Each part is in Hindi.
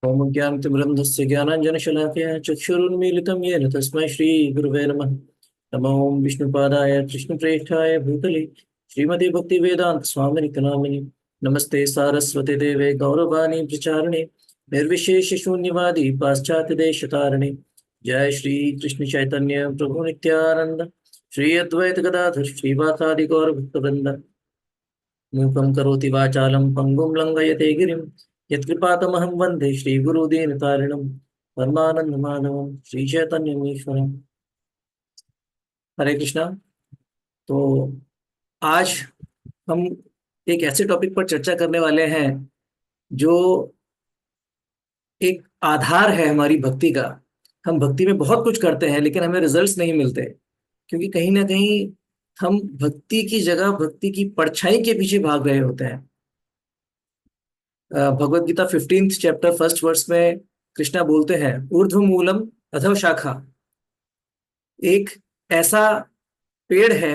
ओम ज्ञानतिमिरन्धस्य ज्ञानाञ्जनशलाकया चक्षुरुन्मीलितं येन तस्मै श्रीगुरुवे नमः। नमो विष्णुपादाय कृष्णप्रेष्ठाय भूतले श्रीमते भक्तिवेदान्त स्वामिनिति नामिने। नमस्ते सारस्वते देवे गौरवाणी प्रचारिणे निर्विशेष शून्यवादी पाश्चात्यदेशतारिणे। जय श्री कृष्ण चैतन्य प्रभु नित्यानंद श्री अद्वैत गदाधर श्रीवासादि गौर भक्तवृंद। मूकं करोति वाचालं पङ्गुं लङ्घयते गिरिं यत्कृपातमहं वन्दे श्रीगुरुदीनतारिणं परमानन्दमाधवं श्रीचैतन्यमीश्वरम्। हरे कृष्णा। तो आज हम एक ऐसे टॉपिक पर चर्चा करने वाले हैं जो एक आधार है हमारी भक्ति का। हम भक्ति में बहुत कुछ करते हैं लेकिन हमें रिजल्ट्स नहीं मिलते, क्योंकि कहीं ना कहीं हम भक्ति की जगह भक्ति की परछाई के पीछे भाग रहे होते हैं। Bhagavad Gita 15th chapter 1st verse में कृष्णा बोलते हैं, ऊर्ध्व मूलम अधो शाखा। एक ऐसा पेड़ है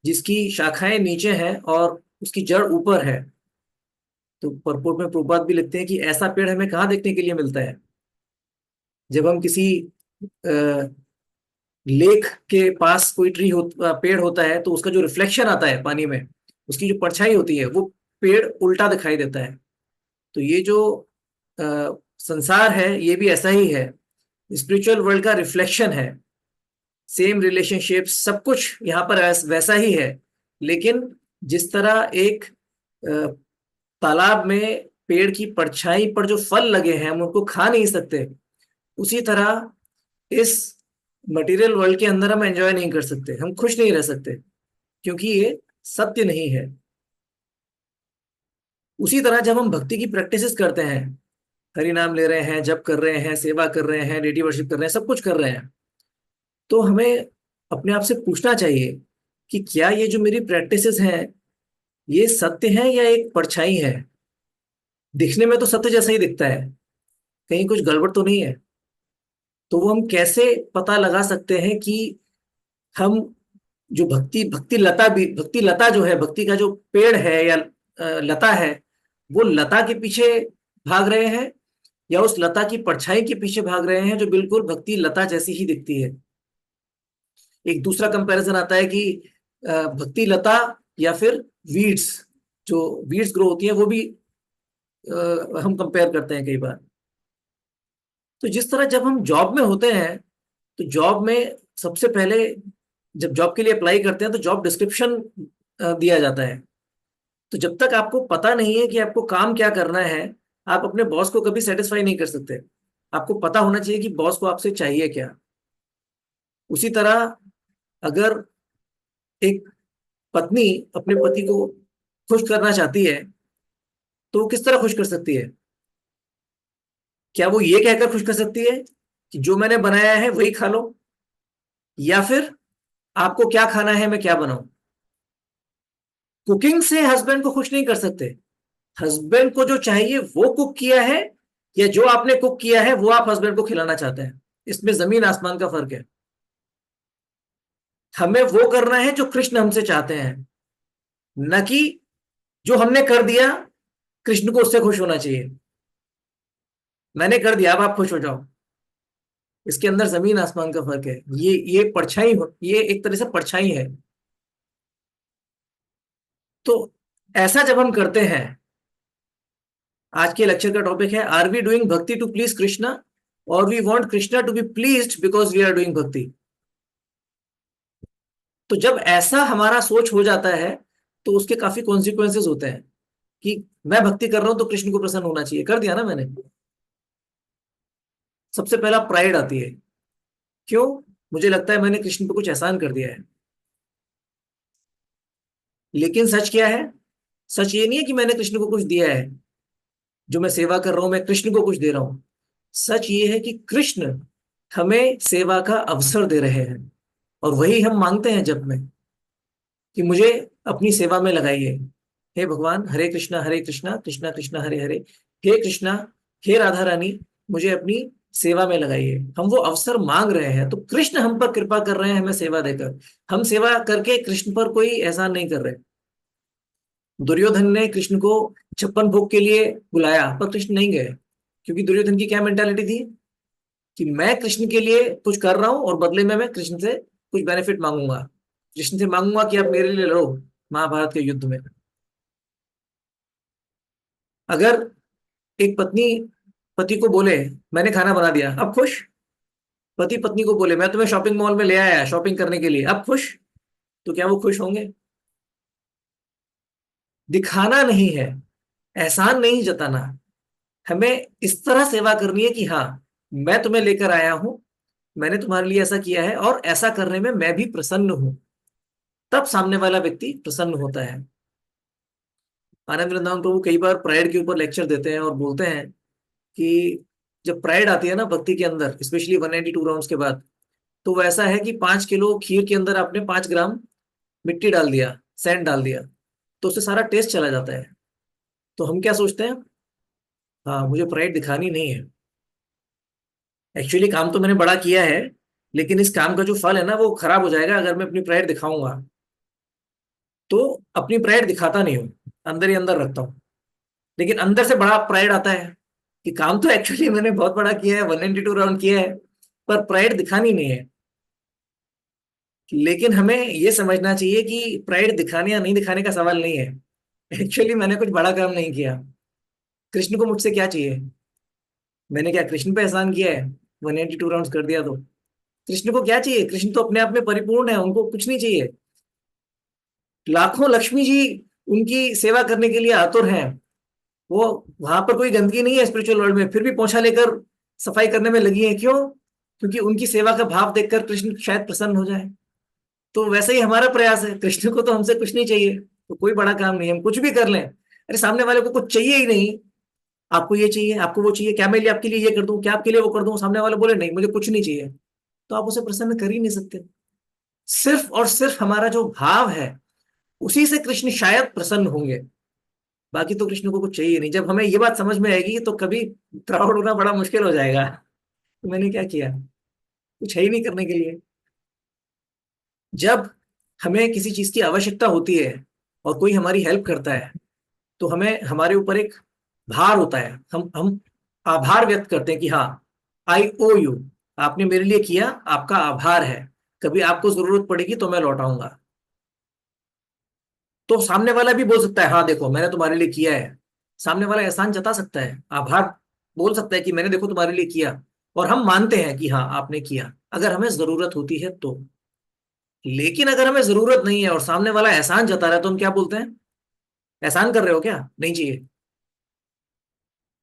जिसकी शाखाएं नीचे हैं और उसकी जड़ ऊपर है। तो परपोर्ट में प्रभुपाद भी लिखते हैं कि ऐसा पेड़ हमें कहाँ देखने के लिए मिलता है? जब हम किसी लेक के पास कोई पेड़ होता है तो उसका जो रिफ्लेक्शन आता है पानी में, उसकी जो परछाई होती है वो पेड़ उल्टा दिखाई देता है। तो ये जो संसार है ये भी ऐसा ही है, स्पिरिचुअल वर्ल्ड का रिफ्लेक्शन है। सेम रिलेशनशिप सब कुछ यहाँ पर वैसा ही है, लेकिन जिस तरह एक तालाब में पेड़ की परछाई पर जो फल लगे हैं हम उनको खा नहीं सकते, उसी तरह इस मटेरियल वर्ल्ड के अंदर हम एंजॉय नहीं कर सकते, हम खुश नहीं रह सकते, क्योंकि ये सत्य नहीं है। उसी तरह जब हम भक्ति की प्रैक्टिसेस करते हैं, हरि नाम ले रहे हैं, जप कर रहे हैं, सेवा कर रहे हैं, डेटी वर्शिप कर रहे हैं, सब कुछ कर रहे हैं, तो हमें अपने आप से पूछना चाहिए कि क्या ये जो मेरी प्रैक्टिसेस हैं ये सत्य है या एक परछाई है? दिखने में तो सत्य जैसा ही दिखता है, कहीं कुछ गड़बड़ तो नहीं है। तो वो हम कैसे पता लगा सकते हैं कि हम जो भक्ति लता जो है, भक्ति का जो पेड़ है या लता है, वो लता के पीछे भाग रहे हैं या उस लता की परछाई के पीछे भाग रहे हैं जो बिल्कुल भक्ति लता जैसी ही दिखती है। एक दूसरा कंपैरिजन आता है कि भक्ति लता या फिर वीड्स, जो वीड्स ग्रो होती है वो भी हम कंपेयर करते हैं कई बार। तो जिस तरह जब हम जॉब में होते हैं तो जॉब में सबसे पहले जब जॉब के लिए अप्लाई करते हैं तो जॉब डिस्क्रिप्शन दिया जाता है। तो जब तक आपको पता नहीं है कि आपको काम क्या करना है, आप अपने बॉस को कभी सेटिस्फाई नहीं कर सकते। आपको पता होना चाहिए कि बॉस को आपसे चाहिए क्या। उसी तरह अगर एक पत्नी अपने पति को खुश करना चाहती है तो वो किस तरह खुश कर सकती है? क्या वो ये कहकर खुश कर सकती है कि जो मैंने बनाया है वही खा लो, या फिर आपको क्या खाना है मैं क्या बनाऊं? कुकिंग से हस्बैंड को खुश नहीं कर सकते। हस्बैंड को जो चाहिए वो कुक किया है, या जो आपने कुक किया है वो आप हस्बैंड को खिलाना चाहते हैं। इसमें जमीन आसमान का फर्क है। हमें वो करना है जो कृष्ण हमसे चाहते हैं, न कि जो हमने कर दिया कृष्ण को उससे खुश होना चाहिए। मैंने कर दिया अब आप खुश हो जाओ। इसके अंदर जमीन आसमान का फर्क है। ये परछाई ये एक तरह से परछाई है। तो ऐसा जब हम करते हैं, आज के लेक्चर का टॉपिक है, are we doing bhakti to please Krishna और we want Krishna to be pleased because we are doing bhakti. तो जब ऐसा हमारा सोच हो जाता है तो उसके काफी कॉन्सिक्वेंसेस होते हैं कि मैं भक्ति कर रहा हूं तो कृष्ण को प्रसन्न होना चाहिए, कर दिया ना मैंने। सबसे पहला प्राइड आती है, क्यों? मुझे लगता है मैंने कृष्ण पे कुछ एहसान कर दिया है। लेकिन सच क्या है? सच ये नहीं है कि मैंने कृष्ण को कुछ दिया है, जो मैं सेवा कर रहा हूं मैं कृष्ण को कुछ दे रहा हूं। सच ये है कि कृष्ण हमें सेवा का अवसर दे रहे हैं, और वही हम मांगते हैं जब में कि मुझे अपनी सेवा में लगाइए। हे भगवान, हरे कृष्णा कृष्णा कृष्णा हरे हरे, हे कृष्णा, हे राधा रानी, मुझे अपनी सेवा में लगाइए। हम वो अवसर मांग रहे हैं, तो कृष्ण हम पर कृपा कर रहे हैं हमें सेवा देकर। हम सेवा करके कृष्ण पर कोई एहसान नहीं कर रहे। दुर्योधन ने कृष्ण को 56 भोग के लिए बुलाया पर कृष्ण नहीं गए, क्योंकि दुर्योधन की क्या मेंटालिटी थी कि मैं कृष्ण के लिए कुछ कर रहा हूं और बदले में मैं कृष्ण से कुछ बेनिफिट मांगूंगा, कृष्ण से मांगूंगा कि आप मेरे लिए लड़ो महाभारत के युद्ध में। अगर एक पत्नी पति को बोले मैंने खाना बना दिया, अब खुश। पति पत्नी को बोले मैं तुम्हें शॉपिंग मॉल में ले आया शॉपिंग करने के लिए, अब खुश। तो क्या वो खुश होंगे? दिखाना नहीं है, एहसान नहीं जताना। हमें इस तरह सेवा करनी है कि हाँ, मैं तुम्हें लेकर आया हूं, मैंने तुम्हारे लिए ऐसा किया है और ऐसा करने में मैं भी प्रसन्न हूं। तब सामने वाला व्यक्ति प्रसन्न होता है। आनंद वृंदावन प्रभु कई बार प्राइड के ऊपर लेक्चर देते हैं और बोलते हैं कि जब प्राइड आती है ना भक्ति के अंदर, स्पेशली 192 राउंड्स के बाद, तो वो ऐसा है कि 5 किलो खीर के अंदर आपने 5 ग्राम मिट्टी डाल दिया, सैंड डाल दिया, तो उससे सारा टेस्ट चला जाता है। तो हम क्या सोचते हैं, हाँ मुझे प्राइड दिखानी नहीं है, एक्चुअली काम तो मैंने बड़ा किया है, लेकिन इस काम का जो फल है ना वो खराब हो जाएगा अगर मैं अपनी प्राइड दिखाऊंगा। तो अपनी प्राइड दिखाता नहीं हूँ, अंदर ही अंदर रखता हूँ। लेकिन अंदर से बड़ा प्राइड आता है कि काम तो एक्चुअली मैंने बहुत बड़ा किया है, 192 राउंड किया है, पर प्राइड दिखानी नहीं है। लेकिन हमें ये समझना चाहिए कि प्राइड दिखाने या नहीं दिखाने का सवाल नहीं है। एक्चुअली मैंने कुछ बड़ा काम नहीं किया। कृष्ण को मुझसे क्या चाहिए? मैंने क्या कृष्ण पे एहसान किया है 182 राउंड कर दिया? तो कृष्ण को क्या चाहिए? कृष्ण तो अपने आप में परिपूर्ण है, उनको कुछ नहीं चाहिए। लाखों लक्ष्मी जी उनकी सेवा करने के लिए आतुर हैं। वो वहां पर कोई गंदगी नहीं है स्पिरिचुअल वर्ल्ड में, फिर भी पोछा लेकर सफाई करने में लगी है। क्यों? क्योंकि उनकी सेवा का भाव देखकर कृष्ण शायद प्रसन्न हो जाए। तो वैसे ही हमारा प्रयास है, कृष्ण को तो हमसे कुछ नहीं चाहिए, तो कोई बड़ा काम नहीं है, हम कुछ भी कर लें। अरे सामने वाले को कुछ चाहिए ही नहीं, आपको ये चाहिए, आपको वो चाहिए, क्या मैं लिए आपके लिए ये कर दूं, क्या आपके लिए वो कर दूं, सामने वाले बोले नहीं मुझे कुछ नहीं चाहिए, तो आप उसे प्रसन्न कर ही नहीं सकते। सिर्फ और सिर्फ हमारा जो भाव है उसी से कृष्ण शायद प्रसन्न होंगे। बाकी तो कृष्ण को कुछ चाहिए नहीं। जब हमें ये बात समझ में आएगी तो कभी प्राउड होना बड़ा मुश्किल हो जाएगा। तो मैंने क्या किया, कुछ है ही नहीं करने के लिए। जब हमें किसी चीज की आवश्यकता होती है और कोई हमारी हेल्प करता है, तो हमें हमारे ऊपर एक भार होता है, हम आभार व्यक्त करते हैं कि हाँ, आई ओ यू, आपने मेरे लिए किया, आपका आभार है, कभी आपको जरूरत पड़ेगी तो मैं लौटाऊंगा। तो सामने वाला भी बोल सकता है हाँ देखो मैंने तुम्हारे लिए किया है। सामने वाला एहसान जता सकता है, आभार बोल सकता है कि मैंने देखो तुम्हारे लिए किया, और हम मानते हैं कि हाँ आपने किया, अगर हमें जरूरत होती है तो। लेकिन अगर हमें जरूरत नहीं है और सामने वाला एहसान जता रहा है, तो हम क्या बोलते हैं, एहसान कर रहे हो क्या, नहीं चाहिए।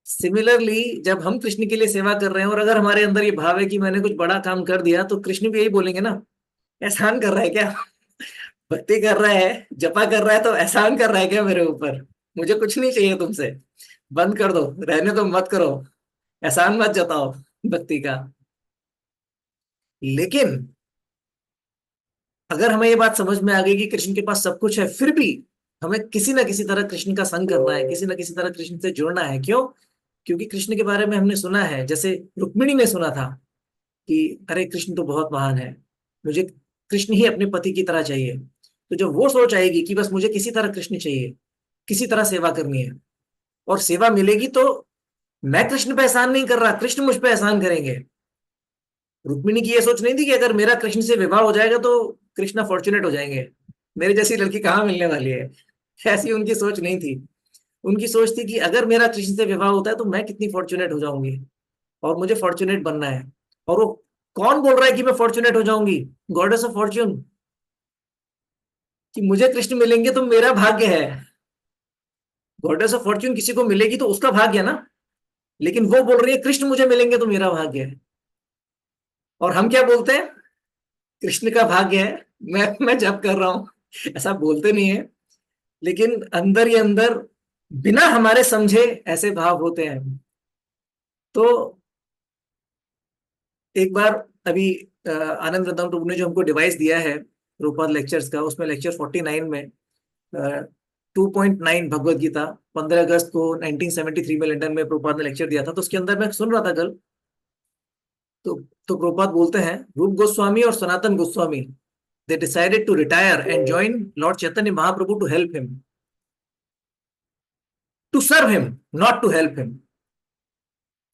सिमिलरली जब हम कृष्ण के लिए सेवा कर रहे हैं और अगर हमारे अंदर ये भाव है कि मैंने कुछ बड़ा काम कर दिया, तो कृष्ण भी यही बोलेंगे ना, एहसान कर रहा है क्या? भक्ति कर रहा है, जपा कर रहा है, तो एहसान कर रहा है क्या मेरे ऊपर? मुझे कुछ नहीं चाहिए तुमसे, बंद कर दो, रहने दो, मत करो, एहसान मत जताओ भक्ति का। लेकिन अगर हमें ये बात समझ में आ गई कि कृष्ण के पास सब कुछ है, फिर भी हमें किसी ना किसी तरह कृष्ण का संग करना है, किसी ना किसी तरह कृष्ण से जुड़ना है। क्यों? क्योंकि कृष्ण के बारे में हमने सुना है, जैसे रुक्मिणी ने सुना था कि अरे कृष्ण तो बहुत महान है, मुझे कृष्ण ही अपने पति की तरह चाहिए। तो जब वो सोच आएगी कि बस मुझे किसी तरह कृष्ण चाहिए, किसी तरह सेवा करनी है, और सेवा मिलेगी, तो मैं कृष्ण पे एहसान नहीं कर रहा, कृष्ण मुझ पे एहसान करेंगे। रुक्मिणी की ये सोच नहीं थी कि अगर मेरा कृष्ण से विवाह हो जाएगा तो कृष्णा फॉर्चुनेट हो जाएंगे, मेरे जैसी लड़की कहाँ मिलने वाली है। ऐसी उनकी सोच नहीं थी। उनकी सोच थी कि अगर मेरा कृष्ण से विवाह होता है तो मैं कितनी फॉर्चुनेट हो जाऊंगी, और मुझे फॉर्चुनेट बनना है। और वो कौन बोल रहा है कि मैं फॉर्चुनेट हो जाऊंगी? गॉडेस ऑफ फॉर्च्यून, कि मुझे कृष्ण मिलेंगे तो मेरा भाग्य है। गॉडेस ऑफ फॉर्च्यून किसी को मिलेगी तो उसका भाग्य है ना, लेकिन वो बोल रही है कृष्ण मुझे मिलेंगे तो मेरा भाग्य है। और हम क्या बोलते हैं, कृष्ण का भाग्य है, मैं जब कर रहा हूं। ऐसा बोलते नहीं है, लेकिन अंदर ही अंदर बिना हमारे समझे ऐसे भाव होते हैं। तो एक बार अभी आनंद रतन प्रभु ने जो हमको डिवाइस दिया है रूपा लेक्चर्स का, उसमें लेक्चर 49 में 2.9 भगवत गीता, 15 अगस्त को 1973 में लंदन में प्रभुपाद ने लेक्चर दिया था। तो उसके अंदर मैं सुन रहा था कल, तो तो प्रभुपाद बोलते हैं, रूप गोस्वामी और Sanatan Goswami, they decided to retire and join Lord Chaitanya Mahaprabhu to help him, to serve him, not to help him.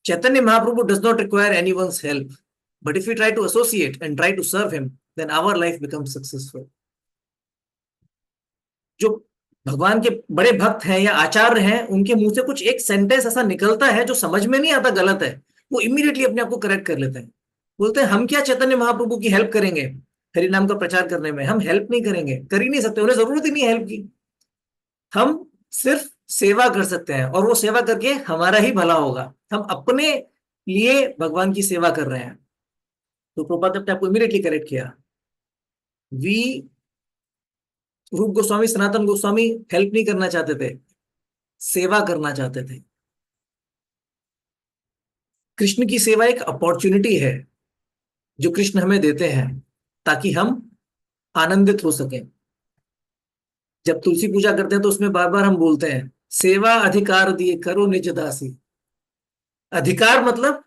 Chaitanya Mahaprabhu does not require anyone's help, but if we try to associate and try to serve him, then our life becomes successful. जो भगवान के बड़े भक्त हैं या आचार्य हैं, उनके मुंह से कुछ एक सेंटेंस ऐसा निकलता है जो समझ में नहीं आता, गलत है, वो इमीडिएटली अपने आप को करेक्ट कर लेते हैं। बोलते हैं हम क्या चैतन्य महाप्रभु की हेल्प करेंगे हरि नाम का प्रचार करने में, हम हेल्प नहीं करेंगे, कर ही नहीं सकते, उन्हें जरूरत ही नहीं है हेल्प की। हम सिर्फ सेवा कर सकते हैं, और वो सेवा करके हमारा ही भला होगा। हम अपने लिए भगवान की सेवा कर रहे हैं। तो प्रभुपाद ने अपने आप को इमीडिएटली करेक्ट किया। वी रूप गोस्वामी सनातन गोस्वामी हेल्प नहीं करना चाहते थे, सेवा करना चाहते थे। कृष्ण की सेवा एक अपॉर्चुनिटी है जो कृष्ण हमें देते हैं ताकि हम आनंदित हो सकें। जब तुलसी पूजा करते हैं तो उसमें बार बार हम बोलते हैं सेवा अधिकार दिए करो निज दासी। अधिकार मतलब,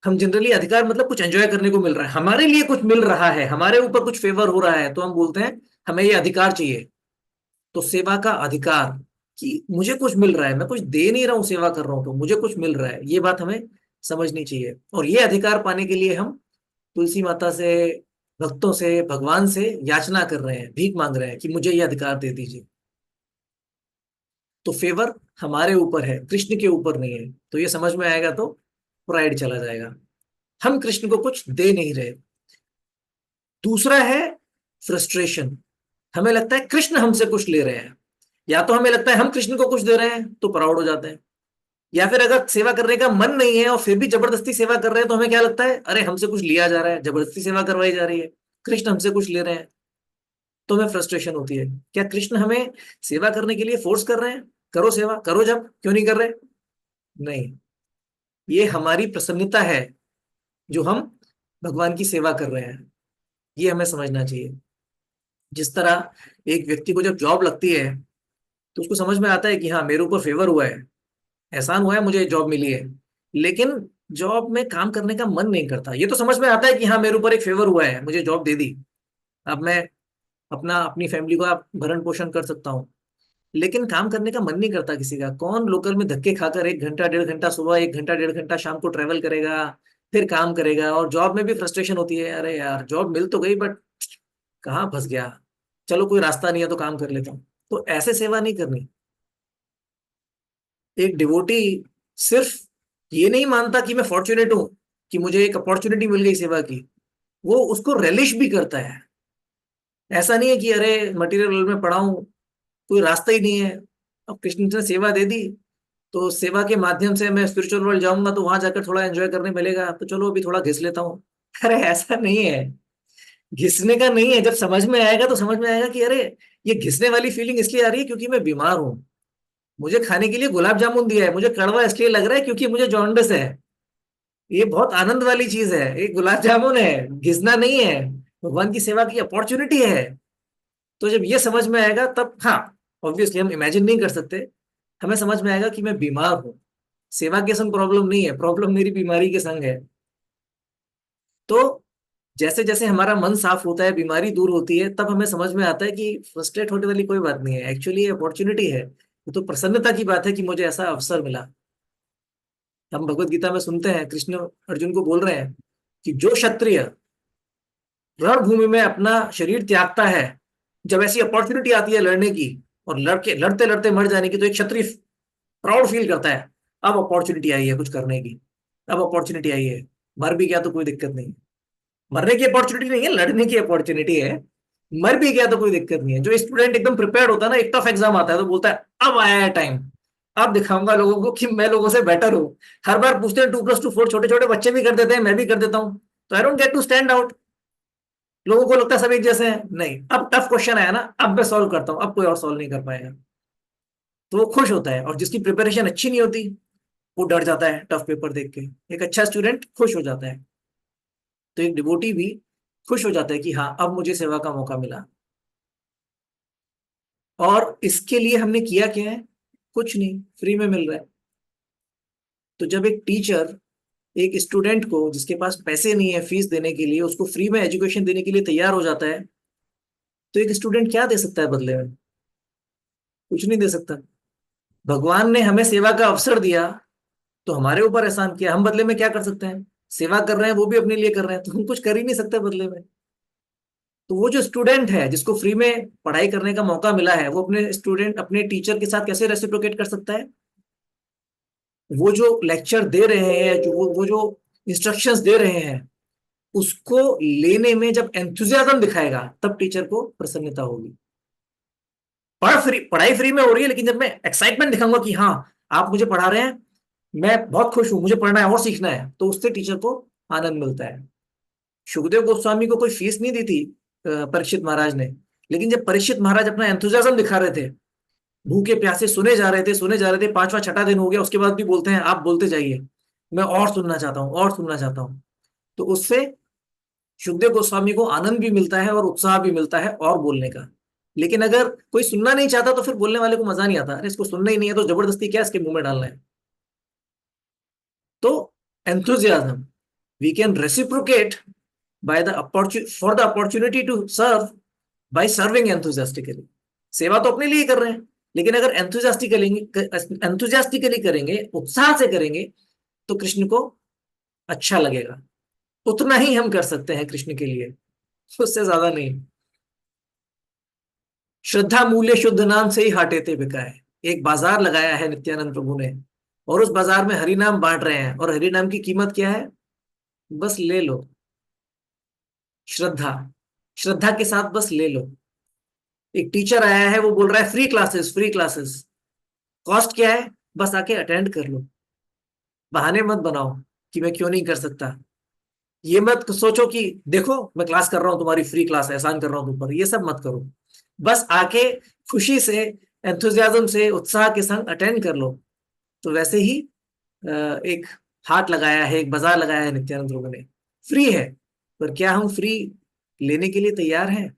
हम जनरली अधिकार मतलब कुछ एंजॉय करने को मिल रहा है, हमारे लिए कुछ मिल रहा है, हमारे ऊपर कुछ फेवर हो रहा है, तो हम बोलते हैं हमें ये अधिकार चाहिए। तो सेवा का अधिकार, कि मुझे कुछ मिल रहा है, मैं कुछ दे नहीं रहा हूं, सेवा कर रहा हूं तो मुझे कुछ मिल रहा है, ये बात हमें समझनी चाहिए। और ये अधिकार पाने के लिए हम तुलसी माता से, भक्तों से, भगवान से याचना कर रहे हैं, भीख मांग रहे हैं कि मुझे ये अधिकार दे दीजिए। तो फेवर हमारे ऊपर है, कृष्ण के ऊपर नहीं है। तो ये समझ में आएगा तो प्राइड चला जाएगा। हम कृष्ण को कुछ दे नहीं रहे। दूसरा है फ्रस्ट्रेशन। हमें लगता है कृष्ण हमसे कुछ ले रहे हैं, या तो हमें लगता है हम कृष्ण को कुछ दे रहे हैं तो प्राउड हो जाते हैं, या फिर अगर सेवा करने का मन नहीं है और फिर भी जबरदस्ती सेवा कर रहे हैं तो हमें क्या लगता है, अरे हमसे कुछ लिया जा रहा है, जबरदस्ती सेवा करवाई जा रही है, कृष्ण हमसे कुछ ले रहे हैं। तो हमें फ्रस्ट्रेशन होती है, क्या कृष्ण हमें सेवा करने के लिए फोर्स कर रहे हैं, करो सेवा करो, जब क्यों नहीं कर रहे? नहीं, ये हमारी प्रसन्नता है जो हम भगवान की सेवा कर रहे हैं, ये हमें समझना चाहिए। जिस तरह एक व्यक्ति को जब जॉब लगती है तो उसको समझ में आता है कि हाँ मेरे ऊपर फेवर हुआ है, एहसान हुआ है, मुझे जॉब मिली है, लेकिन जॉब में काम करने का मन नहीं करता। ये तो समझ में आता है कि हाँ मेरे ऊपर एक फेवर हुआ है, मुझे जॉब दे दी, अब मैं अपनी फैमिली को आप भरण पोषण कर सकता हूँ, लेकिन काम करने का मन नहीं करता किसी का। कौन लोकल में धक्के खाकर 1 घंटा 1.5 घंटा सुबह, 1 घंटा 1.5 घंटा शाम को ट्रेवल करेगा, फिर काम करेगा। और जॉब में भी फ्रस्ट्रेशन होती है, अरे यार जॉब मिल तो गई बट कहाँ फंस गया, चलो कोई रास्ता नहीं है तो काम कर लेता हूँ। तो ऐसे सेवा नहीं करनी। एक डिवोटी सिर्फ ये नहीं मानता कि मैं फॉर्चुनेट हूं कि मुझे एक अपॉर्चुनिटी मिल गई सेवा की, वो उसको रेलिश भी करता है। ऐसा नहीं है कि अरे मटेरियल वर्ल्ड में पड़ा हूं, कोई रास्ता ही नहीं है, अब कृष्ण ने सेवा दे दी तो सेवा के माध्यम से मैं स्पिरिचुअल वर्ल्ड जाऊंगा तो वहां जाकर थोड़ा एंजॉय करने मिलेगा, तो चलो अभी थोड़ा घिस लेता हूँ। अरे ऐसा नहीं है, घिसने का नहीं है। जब समझ में आएगा तो समझ में आएगा कि अरे ये घिसने वाली फीलिंग इसलिए आ रही है क्योंकि मैं बीमार हूँ, मुझे खाने के लिए गुलाब जामुन दिया है, मुझे कड़वा इसलिए लग रहा है क्योंकि मुझे जॉन्डिस है। ये बहुत आनंद वाली चीज है, ये गुलाब जामुन है, घिसना नहीं है, भगवान की सेवा की अपॉर्चुनिटी है। तो जब ये समझ में आएगा तब, हाँ ऑब्वियसली हम इमेजिन नहीं कर सकते, हमें समझ में आएगा कि मैं बीमार हूँ, सेवा के संग प्रॉब्लम नहीं है, प्रॉब्लम मेरी बीमारी के संग है। तो जैसे जैसे हमारा मन साफ होता है, बीमारी दूर होती है, तब हमें समझ में आता है कि फ्रस्ट्रेट होने वाली कोई बात नहीं है, एक्चुअली ये अपॉर्चुनिटी है। ये तो प्रसन्नता की बात है कि मुझे ऐसा अवसर मिला। हम भगवत गीता में सुनते हैं कृष्ण अर्जुन को बोल रहे हैं कि जो क्षत्रिय रणभूमि में अपना शरीर त्यागता है, जब ऐसी अपॉर्चुनिटी आती है लड़ने की, और लड़के लड़ते लड़ते मर जाने की, तो एक क्षत्रिय प्राउड फील करता है, अब अपॉर्चुनिटी आई है कुछ करने की, अब अपॉर्चुनिटी आई है, मर भी गया तो कोई दिक्कत नहीं। मरने की अपॉर्चुनिटी नहीं है, लड़ने की अपॉर्चुनिटी है। मर भी गया तो कोई दिक्कत नहीं है। जो स्टूडेंट एकदम प्रिपेयर्ड होता है ना, एक टफ एग्जाम आता है तो बोलता है अब आया है टाइम, अब दिखाऊंगा लोगों को कि मैं लोगों से बेटर हूँ। हर बार पूछते हैं 2+2 4, छोटे छोटे बच्चे भी कर देते हैं, मैं भी कर देता हूँ, तो I don't get to stand out. लोगों को लगता है सब एक जैसे हैं, नहीं, अब टफ क्वेश्चन आया ना, अब मैं सॉल्व करता हूँ, अब कोई और सॉल्व नहीं कर पाएगा। तो वो खुश होता है। और जिसकी प्रिपरेशन अच्छी नहीं होती वो डर जाता है टफ पेपर देख के, एक अच्छा स्टूडेंट खुश हो जाता है। तो एक डिवोटी भी खुश हो जाता है कि हाँ अब मुझे सेवा का मौका मिला। और इसके लिए हमने किया क्या है? कुछ नहीं, फ्री में मिल रहा है। तो जब एक टीचर एक स्टूडेंट को जिसके पास पैसे नहीं है फीस देने के लिए, उसको फ्री में एजुकेशन देने के लिए तैयार हो जाता है, तो एक स्टूडेंट क्या दे सकता है बदले में? कुछ नहीं दे सकता। भगवान ने हमें सेवा का अवसर दिया, तो हमारे ऊपर एहसान किया, हम बदले में क्या कर सकते हैं? सेवा कर रहे हैं, वो भी अपने लिए कर रहे हैं, तो हम कुछ कर ही नहीं सकते बदले में। तो वो जो स्टूडेंट है जिसको फ्री में पढ़ाई करने का मौका मिला है, वो अपने स्टूडेंट अपने टीचर के साथ कैसे रेसिप्रोकेट कर सकता है? वो जो लेक्चर दे रहे हैं, जो वो जो इंस्ट्रक्शंस दे रहे हैं, उसको लेने में जब एंथुजियाज्म दिखाएगा, तब टीचर को प्रसन्नता होगी। पढ़ाई फ्री में हो रही है, लेकिन जब मैं एक्साइटमेंट दिखाऊंगा कि हाँ, आप मुझे पढ़ा रहे हैं, मैं बहुत खुश हूं, मुझे पढ़ना है और सीखना है, तो उससे टीचर को आनंद मिलता है। सुखदेव गोस्वामी को कोई फीस नहीं दी थी परीक्षित महाराज ने, लेकिन जब परीक्षित महाराज अपना एंथुजियाज्म दिखा रहे थे, भूखे प्यासे सुने जा रहे थे, सुने जा रहे थे, पांचवा छठा दिन हो गया, उसके बाद भी बोलते हैं आप बोलते जाइए, मैं और सुनना चाहता हूँ, और सुनना चाहता हूँ। तो उससे सुखदेव गोस्वामी को आनंद भी मिलता है और उत्साह भी मिलता है और बोलने का। लेकिन अगर कोई सुनना नहीं चाहता, तो फिर बोलने वाले को मजा नहीं आता, अरे इसको सुनना ही नहीं है तो जबरदस्ती क्या इसके मुंह में डालना है। तो enthusiasm we can reciprocate by the opportunity for the opportunity to serve by serving enthusiastically। सेवा तो अपने लिए ही कर रहे हैं, लेकिन अगर एंथुजियास्टिकली करेंगे, उत्साह से करेंगे, तो कृष्ण को अच्छा लगेगा। उतना ही हम कर सकते हैं कृष्ण के लिए, उससे ज्यादा नहीं। श्रद्धा मूल्य शुद्ध नाम से ही हाटे थे बिकाए। एक बाजार लगाया है नित्यानंद प्रभु ने, और उस बाजार में हरि नाम बांट रहे हैं, और हरि नाम की कीमत क्या है? बस ले लो। श्रद्धा, श्रद्धा के साथ बस ले लो। एक टीचर आया है, वो बोल रहा है free classes, free classes. Cost क्या है? बस आके अटेंड कर लो। बहाने मत बनाओ कि मैं क्यों नहीं कर सकता। ये मत सोचो कि देखो मैं क्लास कर रहा हूं, तुम्हारी फ्री क्लास है, एहसान कर रहा हूं तुम पर, ये सब मत करो। बस आके खुशी से, एंथुजियाज्म से, उत्साह के संग अटेंड कर लो। तो वैसे ही एक हाट लगाया है, एक बाजार लगाया है नित्यानंद प्रभु ने, फ्री है, पर क्या हम फ्री लेने के लिए तैयार हैं?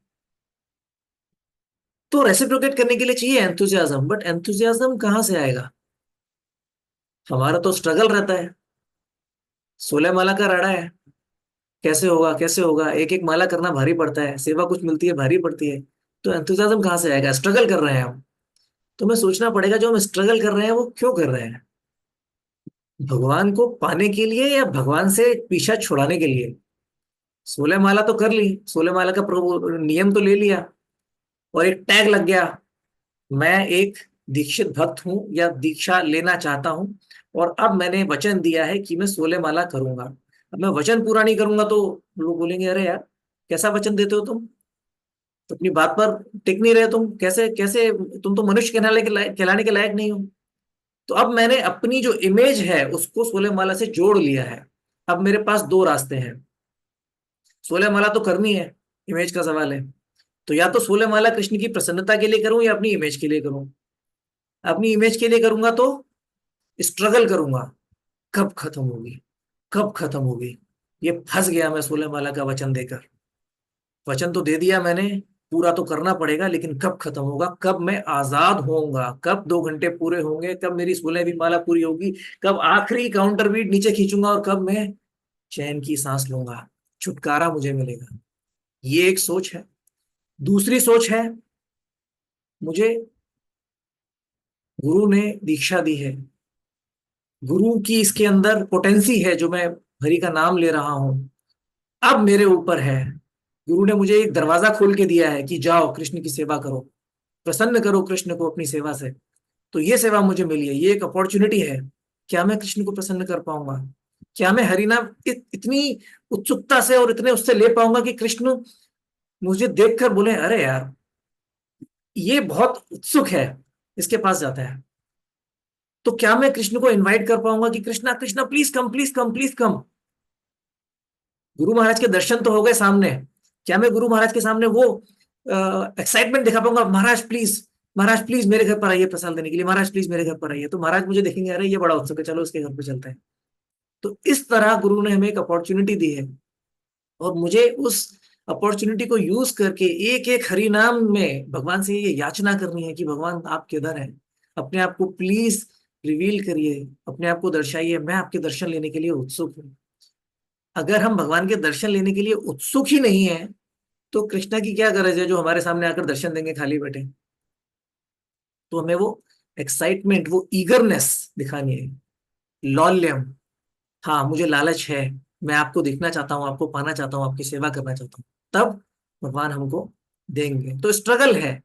तो रेसिप्रोकेट करने के लिए चाहिए एंथुजियाज्म, बट एंथुजियाज्म कहाँ से आएगा? हमारा तो स्ट्रगल रहता है, 16 माला का राड़ा है, कैसे होगा कैसे होगा, एक एक माला करना भारी पड़ता है, सेवा कुछ मिलती है भारी पड़ती है। तो एंथुजियाज्म कहाँ से आएगा? स्ट्रगल कर रहे हैं हम। तो हमें सोचना पड़ेगा, जो हम स्ट्रगल कर रहे हैं वो क्यों कर रहे हैं? भगवान को पाने के लिए या भगवान से पीछा छुड़ाने के लिए? 16 माला तो कर ली, 16 माला का नियम तो ले लिया, और एक टैग लग गया, मैं एक दीक्षित भक्त हूं या दीक्षा लेना चाहता हूं, और अब मैंने वचन दिया है कि मैं 16 माला करूंगा। अब मैं वचन पूरा नहीं करूंगा तो लोग बोलेंगे अरे यार, कैसा वचन देते हो तुम, तो अपनी बात पर टिक नहीं रहे तुम, कैसे कैसे, तुम तो मनुष्य कहलाने के लायक नहीं हो। तो अब मैंने अपनी जो इमेज है उसको 16 माला से जोड़ लिया है। अब मेरे पास दो रास्ते हैं, 16 माला तो करनी है, इमेज का सवाल है। तो या तो 16 माला कृष्ण की प्रसन्नता के लिए करूं, या अपनी इमेज के लिए करूं। अपनी इमेज के लिए करूंगा तो स्ट्रगल करूंगा, कब खत्म होगी, कब खत्म होगी, ये फंस गया मैं 16 माला का वचन देकर। वचन तो दे दिया मैंने, पूरा तो करना पड़ेगा, लेकिन कब खत्म होगा, कब मैं आजाद होऊंगा, कब 2 घंटे पूरे होंगे, कब मेरी 16वीं माला पूरी होगी, कब आखिरी काउंटर बीट नीचे खींचूंगा, और कब मैं चैन की सांस लूंगा, छुटकारा मुझे मिलेगा। ये एक सोच है। दूसरी सोच है, मुझे गुरु ने दीक्षा दी है, गुरु की इसके अंदर पोटेंसी है, जो मैं हरि का नाम ले रहा हूं, अब मेरे ऊपर है। गुरु ने मुझे एक दरवाजा खोल के दिया है कि जाओ कृष्ण की सेवा करो, प्रसन्न करो कृष्ण को अपनी सेवा से। तो ये सेवा मुझे मिली है, ये एक अपॉर्चुनिटी है। क्या मैं कृष्ण को प्रसन्न कर पाऊंगा? क्या मैं हरिनाम इतनी उत्सुकता से और इतने उससे ले पाऊंगा कि कृष्ण मुझे देखकर बोले अरे यार, ये बहुत उत्सुक है, इसके पास जाता है। तो क्या मैं कृष्ण को इनवाइट कर पाऊंगा कि Krishna Krishna please come, please come, please come? Guru Maharaj के दर्शन तो हो गए सामने, क्या मैं गुरु महाराज के सामने वो एक्साइटमेंट दिखा पाऊंगा, महाराज प्लीज, महाराज प्लीज मेरे घर पर आइए प्रसाद देने के लिए, महाराज प्लीज मेरे घर पर आइए? तो महाराज मुझे देखेंगे अरे ये बड़ा उत्सुक है, चलो उसके घर पे चलते हैं। तो इस तरह गुरु ने हमें एक अपॉर्चुनिटी दी है, और मुझे उस अपॉर्चुनिटी को यूज करके एक एक हरि नाम में भगवान से ये याचना करनी है कि भगवान आप किधर हैं, अपने आप को प्लीज रिवील करिए, अपने आप को दर्शाइए, मैं आपके दर्शन लेने के लिए उत्सुक हूँ। अगर हम भगवान के दर्शन लेने के लिए उत्सुक ही नहीं है, तो कृष्णा की क्या गरज है जो हमारे सामने आकर दर्शन देंगे खाली बैठे? तो हमें वो एक्साइटमेंट, वो ईगरनेस दिखानी है। लौल्यम, हाँ मुझे लालच है, मैं आपको देखना चाहता हूँ, आपको पाना चाहता हूँ, आपकी सेवा करना चाहता हूँ, तब भगवान हमको देंगे। तो स्ट्रगल है,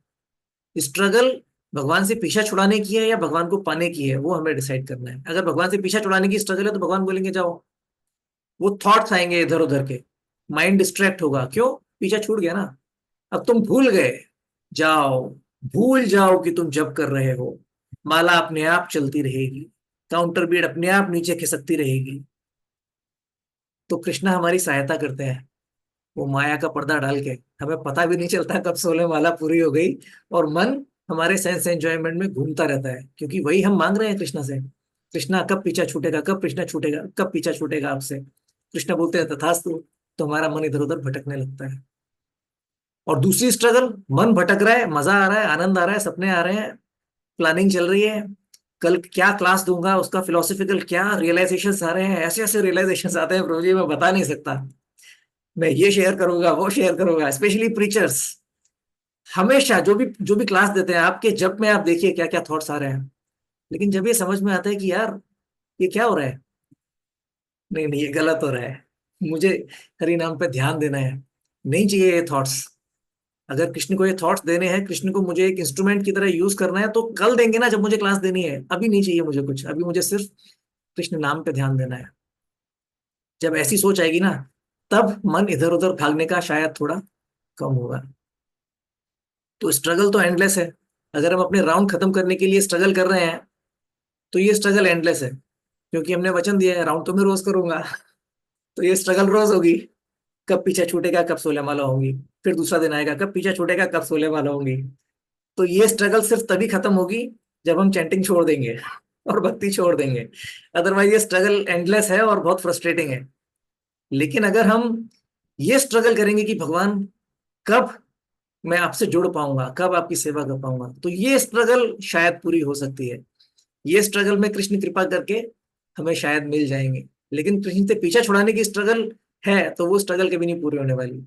स्ट्रगल भगवान से पीछा छुड़ाने की है या भगवान को पाने की है, वो हमें डिसाइड करना है। अगर भगवान से पीछा छुड़ाने की स्ट्रगल है तो भगवान बोलेंगे जाओ, वो थॉट्स आएंगे इधर उधर के, माइंड डिस्ट्रैक्ट होगा, क्यों, पीछा छूट गया ना। अब तुम भूल गए, जाओ, भूल जाओ कि तुम जब कर रहे हो, माला अपने आप चलती रहेगी, काउंटर बीट अपने आप नीचे खिसकती रहेगी। तो कृष्णा हमारी सहायता करते हैं, वो माया का पर्दा डाल के, हमें पता भी नहीं चलता कब 16 माला पूरी हो गई, और मन हमारे सेंस एंजॉयमेंट में घूमता रहता है, क्योंकि वही हम मांग रहे हैं कृष्णा से। कृष्णा कब पीछा छूटेगा, कब कृष्णा छूटेगा, कब पीछा छूटेगा आपसे। कृष्णा बोलते हैं तथास्तु, तो हमारा मन इधर उधर भटकने लगता है। और दूसरी स्ट्रगल, मन भटक रहा है, मजा आ रहा है, आनंद आ रहा है, सपने आ रहे हैं, प्लानिंग चल रही है, कल क्या क्लास दूंगा उसका फिलोसफिकल क्या रियलाइजेशंस आ रहे हैं, ऐसे ऐसे रियलाइजेशंस आते हैं प्रभु जी, मैं बता नहीं सकता। मैं ये शेयर करूंगा, वो शेयर करूंगा, स्पेशली प्रीचर्स हमेशा जो भी क्लास देते हैं, आपके जब में आप देखिए क्या क्या थॉट्स आ रहे हैं। लेकिन जब ये समझ में आता है कि यार ये क्या हो रहा है, नहीं नहीं ये गलत हो रहा है, मुझे हरि नाम पे ध्यान देना है, नहीं चाहिए ये थॉट्स। अगर कृष्ण को ये थॉट्स देने हैं, कृष्ण को मुझे एक इंस्ट्रूमेंट की तरह यूज करना है, तो कल देंगे ना जब मुझे क्लास देनी है, अभी नहीं चाहिए मुझे कुछ, अभी मुझे सिर्फ कृष्ण नाम पे ध्यान देना है। जब ऐसी सोच आएगी ना, तब मन इधर उधर भागने का शायद थोड़ा कम होगा। तो स्ट्रगल तो एंडलेस है, अगर हम अपने राउंड खत्म करने के लिए स्ट्रगल कर रहे हैं, तो ये स्ट्रगल एंडलेस है, क्योंकि हमने वचन दिया है राउंड तो मैं रोज करूंगा। तो ये स्ट्रगल रोज होगी, कब पीछे छूटेगा, कब 16 माला होंगी। फिर दूसरा दिन आएगा, कब पीछे छूटेगा, कब 16 माला होंगी। तो ये स्ट्रगल सिर्फ तभी खत्म होगी जब हम चैंटिंग छोड़ देंगे और भक्ति छोड़ देंगे। अदरवाइज ये स्ट्रगल एंडलेस है और बहुत फ्रस्ट्रेटिंग है। लेकिन अगर हम ये स्ट्रगल करेंगे कि भगवान कब मैं आपसे जुड़ पाऊंगा, कब आपकी सेवा कर पाऊंगा, तो ये स्ट्रगल शायद पूरी हो सकती है। ये स्ट्रगल में कृष्ण कृपा करके हमें शायद मिल जाएंगे। लेकिन कृष्ण से पीछा छुड़ाने की स्ट्रगल है, तो वो स्ट्रगल कभी नहीं पूरी होने वाली।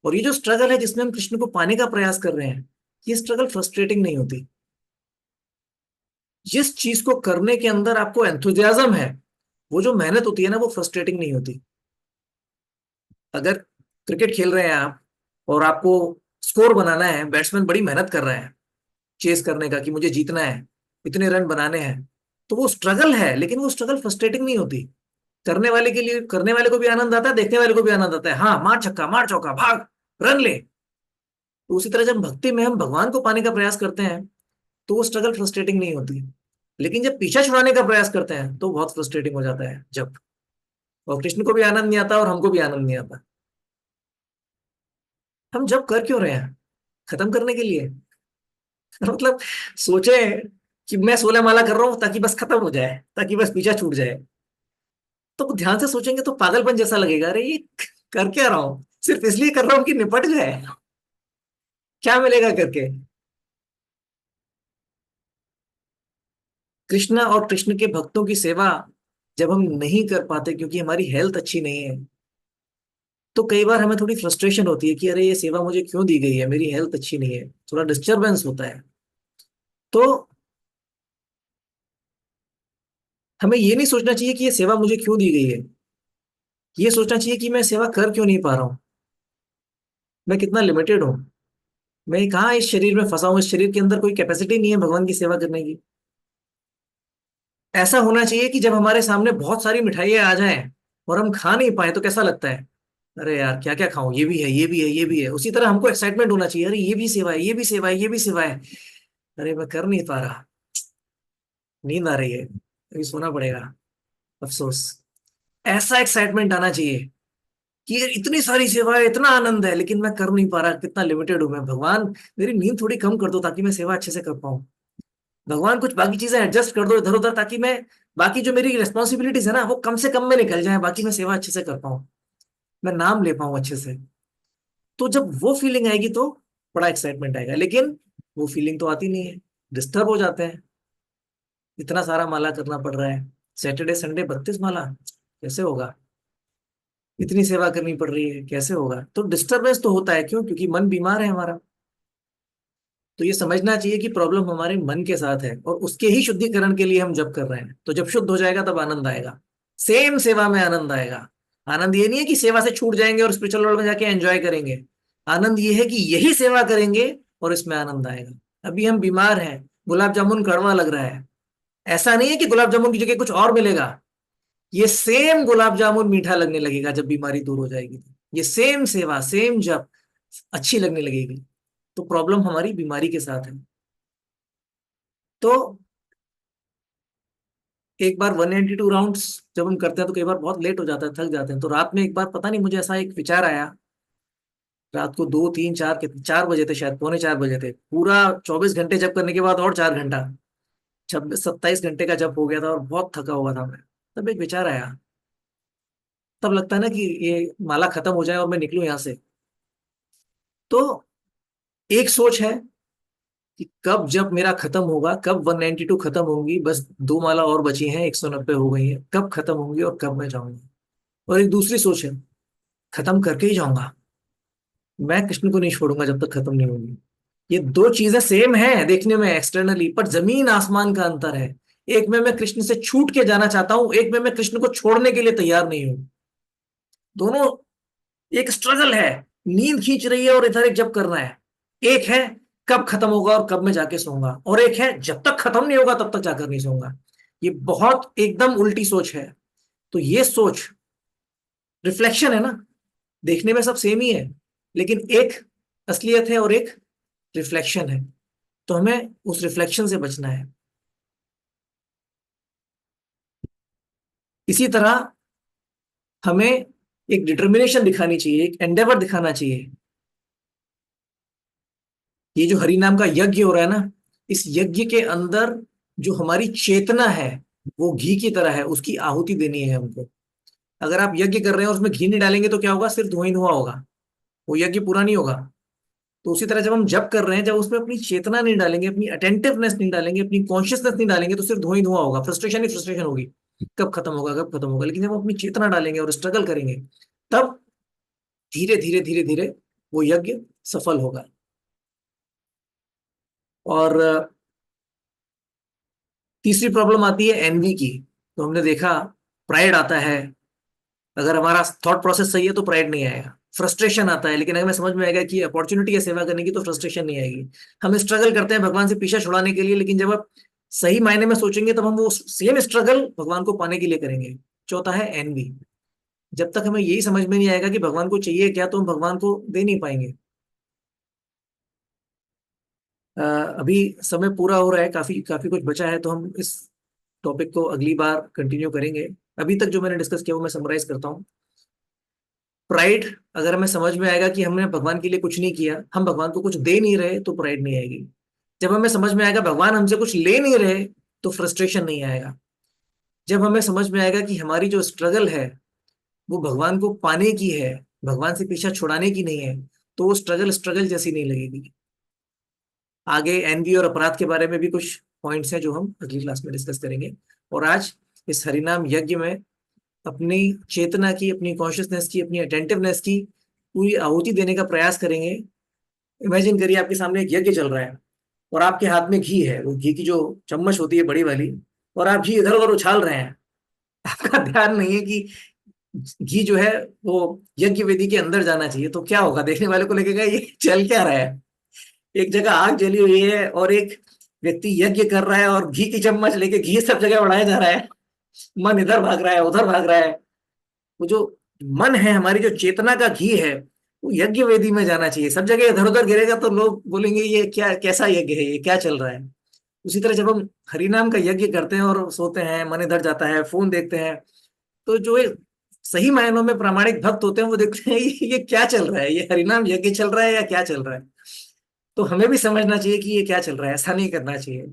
और ये जो स्ट्रगल है जिसमें हम कृष्ण को पाने का प्रयास कर रहे हैं, ये स्ट्रगल फ्रस्ट्रेटिंग नहीं होती। जिस चीज को करने के अंदर आपको एंथुजियाज्म है, वो जो मेहनत होती है ना, वो फ्रस्ट्रेटिंग नहीं होती। अगर क्रिकेट खेल रहे हैं आप, और आपको स्कोर बनाना है, बैट्समैन बड़ी मेहनत कर रहा है चेस करने का कि मुझे जीतना है, इतने रन बनाने हैं, तो वो स्ट्रगल है, लेकिन वो स्ट्रगल फ्रस्ट्रेटिंग नहीं होती। करने वाले के लिए, करने वाले को भी आनंद आता है, देखने वाले को भी आनंद आता है, हाँ मार छक्का, मार चौका, भाग, रन ले। तो उसी तरह जब भक्ति में हम भगवान को पाने का प्रयास करते हैं, तो वो स्ट्रगल फ्रस्ट्रेटिंग नहीं होती। लेकिन जब पीछा छुड़ाने का प्रयास करते हैं, तो बहुत फ्रस्ट्रेटिंग हो जाता है जब, और कृष्ण को भी आनंद नहीं आता और हमको भी आनंद नहीं आता। हम जब कर क्यों रहे हैं, खत्म करने के लिए। मतलब सोचे कि मैं 16 माला कर रहा हूं ताकि बस खत्म हो जाए, ताकि बस पीछा छूट जाए, तो ध्यान से सोचेंगे तो पागलपन जैसा लगेगा, अरे ये कर क्या रहा हूं, सिर्फ इसलिए कर रहा हूं कि निपट जाए, क्या मिलेगा करके। कृष्णा और कृष्ण के भक्तों की सेवा जब हम नहीं कर पाते क्योंकि हमारी हेल्थ अच्छी नहीं है, तो कई बार हमें थोड़ी फ्रस्ट्रेशन होती है कि अरे ये सेवा मुझे क्यों दी गई है, मेरी हेल्थ अच्छी नहीं है, थोड़ा डिस्टरबेंस होता है। तो हमें ये नहीं सोचना चाहिए कि ये सेवा मुझे क्यों दी गई है, ये सोचना चाहिए कि मैं सेवा कर क्यों नहीं पा रहा हूँ, मैं कितना लिमिटेड हूँ, मैं कहाँ इस शरीर में फंसा हूँ, इस शरीर के अंदर कोई कैपेसिटी नहीं है भगवान की सेवा करने की। ऐसा होना चाहिए कि जब हमारे सामने बहुत सारी मिठाइयाँ आ जाएं और हम खा नहीं पाए, तो कैसा लगता है, अरे यार क्या क्या खाऊं, ये भी है, ये भी है, ये भी है। उसी तरह हमको एक्साइटमेंट होना चाहिए, अरे ये भी सेवा है, ये भी सेवा है, ये भी सेवा है, अरे मैं कर नहीं पा रहा, नींद आ रही है, अभी सोना पड़ेगा, अफसोस। ऐसा एक्साइटमेंट आना चाहिए कि यार इतनी सारी सेवा है, इतना आनंद है, लेकिन मैं कर नहीं पा रहा, कितना लिमिटेड हूं मैं, भगवान मेरी नींद थोड़ी कम कर दो ताकि मैं सेवा अच्छे से कर पाऊं। भगवान कुछ बाकी चीजें एडजस्ट कर दो इधर उधर, ताकि मैं बाकी जो मेरी रिस्पॉन्सिबिलिटीज है ना, वो कम से कम में निकल जाए, बाकी मैं सेवा अच्छे से कर पाऊं, मैं नाम ले पाऊं अच्छे से। तो जब वो फीलिंग आएगी तो बड़ा एक्साइटमेंट आएगा। लेकिन वो फीलिंग तो आती नहीं है, डिस्टर्ब हो जाते हैं, इतना सारा माला करना पड़ रहा है, सैटरडे संडे 32 माला, कैसे होगा, इतनी सेवा करनी पड़ रही है, कैसे होगा। तो डिस्टरबेंस तो होता है, क्यों, क्योंकि मन बीमार है हमारा। तो ये समझना चाहिए कि प्रॉब्लम हमारे मन के साथ है, और उसके ही शुद्धिकरण के लिए हम जप कर रहे हैं। तो जब शुद्ध हो जाएगा तब आनंद आएगा, सेम सेवा में आनंद आएगा। आनंद ये नहीं है कि सेवा से छूट जाएंगे और स्पिरिचुअल वर्ल्ड में जाके एंजॉय करेंगे। आनंद ये है कि यही सेवा करेंगे और इसमें आनंद आएगा। अभी हम बीमार हैं, गुलाब जामुन कड़वा लग रहा है, ऐसा नहीं है कि गुलाब जामुन की जगह कुछ और मिलेगा। ये सेम गुलाब जामुन मीठा लगने लगेगा जब बीमारी दूर हो जाएगी। तो ये सेम सेवा, सेम जप अच्छी लगने लगेगी। तो प्रॉब्लम हमारी बीमारी के साथ है। तो एक बार 192 राउंड्स जब हम करते हैं तो कई बार बहुत लेट हो जाता है, थक जाते हैं। तो रात में एक बार पता नहीं मुझे ऐसा एक विचार आया, रात को 2 3 4 के 4 बजे थे शायद, पौने 4 बजे थे। पूरा 24 घंटे जब करने के बाद और 4 घंटा, 26 27 घंटे का जब हो गया था और बहुत थका हुआ था मैं। तब एक विचार आया, तब लगता है ना कि ये माला खत्म हो जाए और मैं निकलूं यहाँ से। तो एक सोच है कि कब जब मेरा खत्म होगा, कब 192 खत्म होंगी, बस 2 माला और बची हैं, 190 हो गई हैं, कब खत्म होंगी और कब मैं जाऊंगा। और एक दूसरी सोच है, खत्म करके ही जाऊंगा, मैं कृष्ण को नहीं छोड़ूंगा जब तक खत्म नहीं होगी। ये दो चीजें सेम हैं देखने में एक्सटर्नली, पर जमीन आसमान का अंतर है। एक में मैं कृष्ण से छूट के जाना चाहता हूं, एक में मैं कृष्ण को छोड़ने के लिए तैयार नहीं हूं। दोनों एक स्ट्रगल है, नींद खींच रही है और इधर एक जब करना है। एक है कब खत्म होगा और कब मैं जाके सोऊंगा, और एक है जब तक खत्म नहीं होगा तब तक जाकर नहीं सोऊंगा। ये बहुत एकदम उल्टी सोच है। तो ये सोच रिफ्लेक्शन है ना, देखने में सब सेम ही है, लेकिन एक असलियत है और एक रिफ्लेक्शन है। तो हमें उस रिफ्लेक्शन से बचना है। इसी तरह हमें एक डिटर्मिनेशन दिखानी चाहिए, एक एंडेवर दिखाना चाहिए। ये जो हरि नाम का यज्ञ हो रहा है ना, इस यज्ञ के अंदर जो हमारी चेतना है वो घी की तरह है, उसकी आहुति देनी है हमको। अगर आप यज्ञ कर रहे हैं और उसमें घी नहीं डालेंगे तो क्या होगा, सिर्फ धुआं ही धुआं होगा, वो यज्ञ पूरा नहीं होगा। तो उसी तरह जब हम जप कर रहे हैं, जब उसमें अपनी चेतना नहीं डालेंगे, अपनी अटेंटिवनेस नहीं डालेंगे, अपनी कॉन्शियसनेस नहीं डालेंगे, तो सिर्फ धुआं ही धुआं होगा, फ्रस्ट्रेशन ही फ्रस्ट्रेशन होगी। कब खत्म होगा, कब खत्म होगा। लेकिन जब हम अपनी चेतना डालेंगे और स्ट्रगल करेंगे, तब धीरे धीरे धीरे धीरे वो यज्ञ सफल होगा। और तीसरी प्रॉब्लम आती है एनवी की। तो हमने देखा, प्राइड आता है। अगर हमारा थॉट प्रोसेस सही है तो प्राइड नहीं आएगा। फ्रस्ट्रेशन आता है, लेकिन अगर हमें समझ में आएगा कि अपॉर्चुनिटी है सेवा करने की, तो फ्रस्ट्रेशन नहीं आएगी। हम स्ट्रगल करते हैं भगवान से पीछा छुड़ाने के लिए, लेकिन जब आप सही मायने में सोचेंगे तब हम वो सेम स्ट्रगल भगवान को पाने के लिए करेंगे। चौथा है एनवी। जब तक हमें यही समझ में नहीं आएगा कि भगवान को चाहिए क्या, तो हम भगवान को दे नहीं पाएंगे। अभी समय पूरा हो रहा है, काफी काफी कुछ बचा है, तो हम इस टॉपिक को अगली बार कंटिन्यू करेंगे। अभी तक जो मैंने डिस्कस किया वो मैं समराइज करता हूँ। प्राइड, अगर हमें समझ में आएगा कि हमने भगवान के लिए कुछ नहीं किया, हम भगवान को कुछ दे नहीं रहे, तो प्राइड नहीं आएगी। जब हमें समझ में आएगा भगवान हमसे कुछ ले नहीं रहे, तो फ्रस्ट्रेशन नहीं आएगा। जब हमें समझ में आएगा कि हमारी जो स्ट्रगल है वो भगवान को पाने की है, भगवान से पीछा छुड़ाने की नहीं है, तो वो स्ट्रगल स्ट्रगल जैसी नहीं लगेगी। आगे एनवी और अपराध के बारे में भी कुछ पॉइंट्स हैं जो हम अगली क्लास में डिस्कस करेंगे। और आज इस हरिनाम यज्ञ में अपनी चेतना की, अपनी कॉन्शियसनेस की, अपनी अटेंटिवनेस की पूरी आहुति देने का प्रयास करेंगे। इमेजिन करिए आपके सामने एक यज्ञ चल रहा है और आपके हाथ में घी है, वो घी की जो चम्मच होती है बड़ी वाली, और आप घी इधर उधर उछाल रहे हैं। आपका ध्यान नहीं है कि घी जो है वो यज्ञ वेदी के अंदर जाना चाहिए। तो क्या होगा, देखने वाले को लगेगा ये चल क्या रहा है। एक जगह आग जली हुई है और एक व्यक्ति यज्ञ कर रहा है और घी की चम्मच लेके घी सब जगह उड़ाया जा रहा है। मन इधर भाग रहा है, उधर भाग रहा है। वो जो मन है, हमारी जो चेतना का घी है, वो यज्ञ वेदी में जाना चाहिए। सब जगह इधर उधर गिरेगा तो लोग बोलेंगे ये क्या, कैसा यज्ञ है, ये क्या चल रहा है। उसी तरह जब हम हरिनाम का यज्ञ करते हैं और सोते हैं, मन इधर जाता है, फोन देखते हैं, तो जो एक सही मायनों में प्रामाणिक भक्त होते हैं वो देखते हैं ये क्या चल रहा है, ये हरिनाम यज्ञ चल रहा है या क्या चल रहा है। तो हमें भी समझना चाहिए कि ये क्या चल रहा है, ऐसा नहीं करना चाहिए।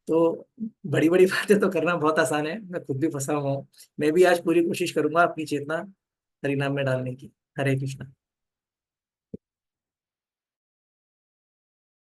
तो बड़ी बड़ी बातें तो करना बहुत आसान है, मैं खुद भी फंसा हुआ हूँ। मैं भी आज पूरी कोशिश करूंगा अपनी चेतना हरिनाम में डालने की। हरे कृष्णा।